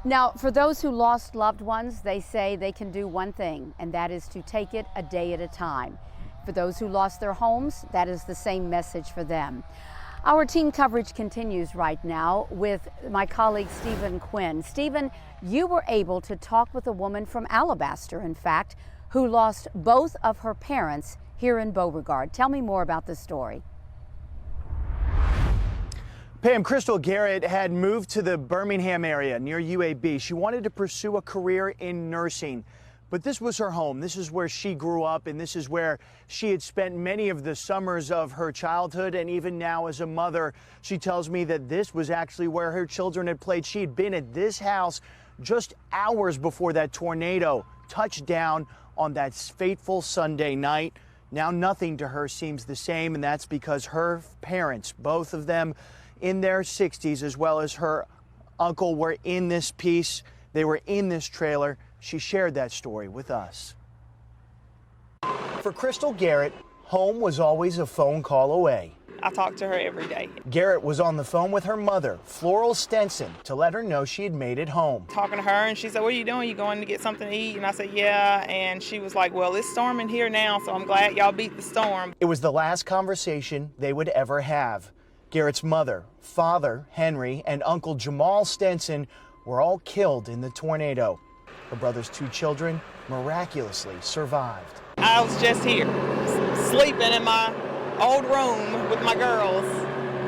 Now, for those who lost loved ones, they say they can do one thing, and that is to take it a day at a time. For those who lost their homes, that is the same message for them. Our team coverage continues right now with my colleague Stephen Quinn. Stephen, you were able to talk with a woman from Alabaster, in fact, who lost both of her parents here in Beauregard. Tell me more about the story. Pam, Crystal Garrett had moved to the Birmingham area near UAB. She wanted to pursue a career in nursing, but this was her home. This is where she grew up, and this is where she had spent many of the summers of her childhood, and even now as a mother, she tells me that this was actually where her children had played. She had been at this house just hours before that tornado touched down on that fateful Sunday night. Now nothing to her seems the same, and that's because her parents, both of them, in their 60s, as well as her uncle, were in this piece. They were in this trailer. She shared that story with us. For Crystal Garrett, home was always a phone call away. I talk to her every day. Garrett was on the phone with her mother, Floral Stenson, to let her know she had made it home. Talking to her, and she said, "What are you doing? You going to get something to eat?" And I said, "Yeah." And she was like, "Well, it's storming here now, so I'm glad y'all beat the storm." It was the last conversation they would ever have. Garrett's mother, father, Henry, and Uncle Jamal Stenson were all killed in the tornado. Her brother's 2 children miraculously survived. I was just here, sleeping in my old room with my girls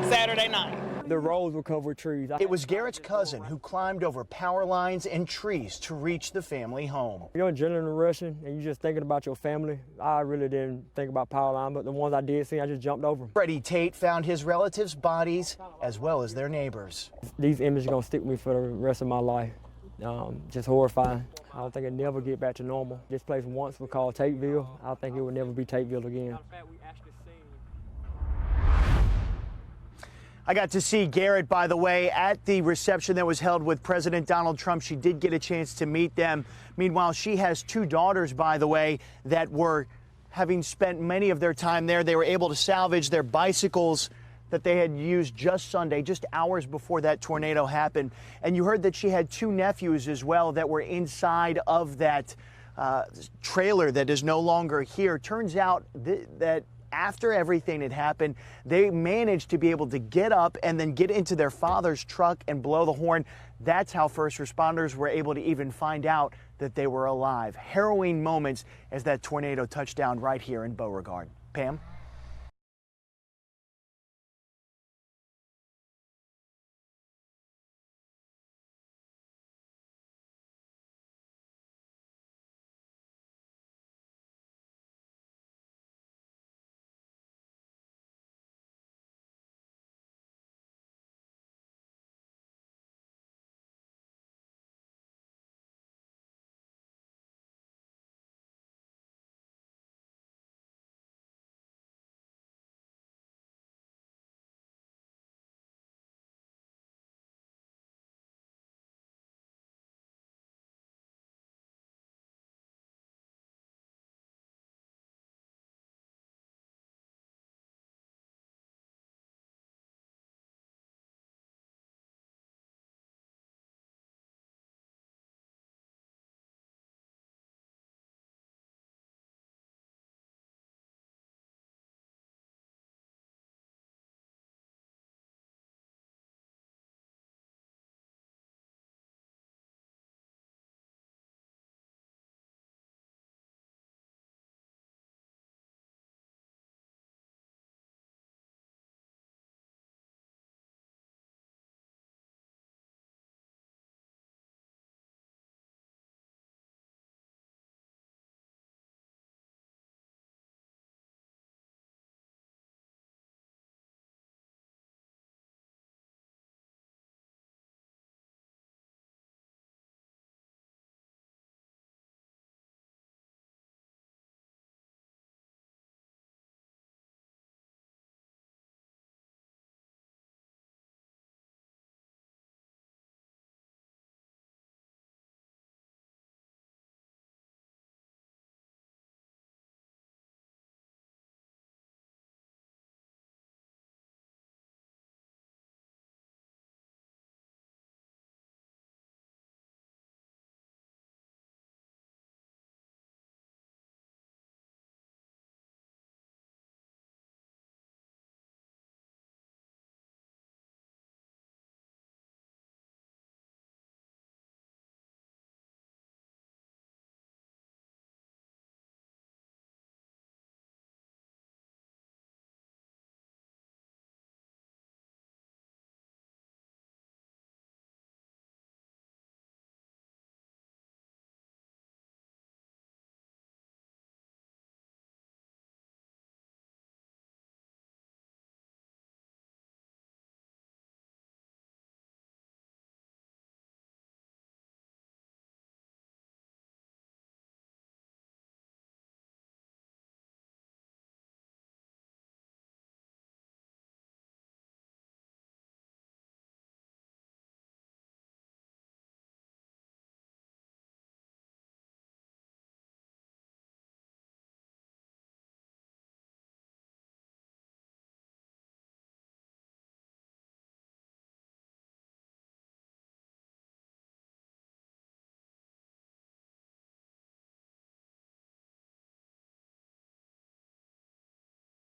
Saturday night. The roads were covered with trees. It was Garrett's cousin who climbed over power lines and trees to reach the family home. You're adrenaline rushing and you're just thinking about your family. I really didn't think about power line, but the ones I did see, I just jumped over them. Freddie Tate found his relatives' bodies as well as their neighbors. These images are gonna stick with me for the rest of my life. Just horrifying. I don't think it'll never get back to normal. This place once was called Tateville. I think it will never be Tateville again. I got to see Garrett, by the way, at the reception that was held with President Donald Trump. She did get a chance to meet them. Meanwhile, she has 2 daughters, by the way, that were having spent many of their time there. They were able to salvage their bicycles that they had used just Sunday, just hours before that tornado happened. And you heard that she had 2 nephews as well that were inside of that trailer that is no longer here. Turns out that after everything had happened, they managed to be able to get up and then get into their father's truck and blow the horn. That's how first responders were able to even find out that they were alive. Harrowing moments as that tornado touched down right here in Beauregard. Pam?